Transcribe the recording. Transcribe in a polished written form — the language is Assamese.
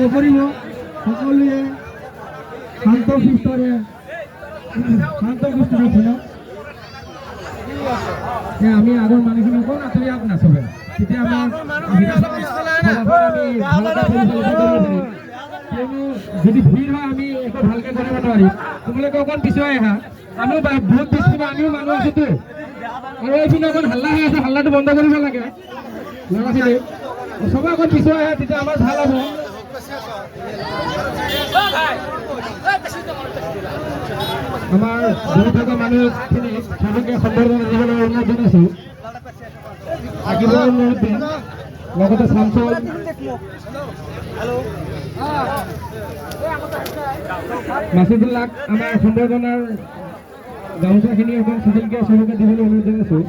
নকৰিব সকলোৱে শান্ত সুস্থৰে আমি আগৰ মানুহখিনি অকণ আঁতৰি আগ নাচবে তেতিয়া আমাৰ যদি ভিৰ হয় আমি একো ভালকে কৰিব নোৱাৰিম তোমালোকে অকণ পিছুৱাই আহা আমিও বহুত পিছুৱাই আমিও মানুহ আছোতো আৰু এইপিনে অকণ হাল্লা হৈ আছে হাল্লাটো বন্ধ কৰিব লাগে ল'ৰাখিনি চবে অকণ পিছুৱাই আহে তেতিয়া আমাৰ ভাল হ'ব আমাৰ দূৰত থকা মানুহখিনি সবকে সম্বৰ্ধনা দিবলৈ অনুৰোধ জনাইছোঁ আকিবৰ মুৰব্বী লগতে চামচল মাছুদুল্লাহ আমাৰ সম্বৰ্ধনাৰ গামোচাখিনি অকণ চিজিলকৈ চবকে দিবলৈ অনুৰোধ জনাইছোঁ।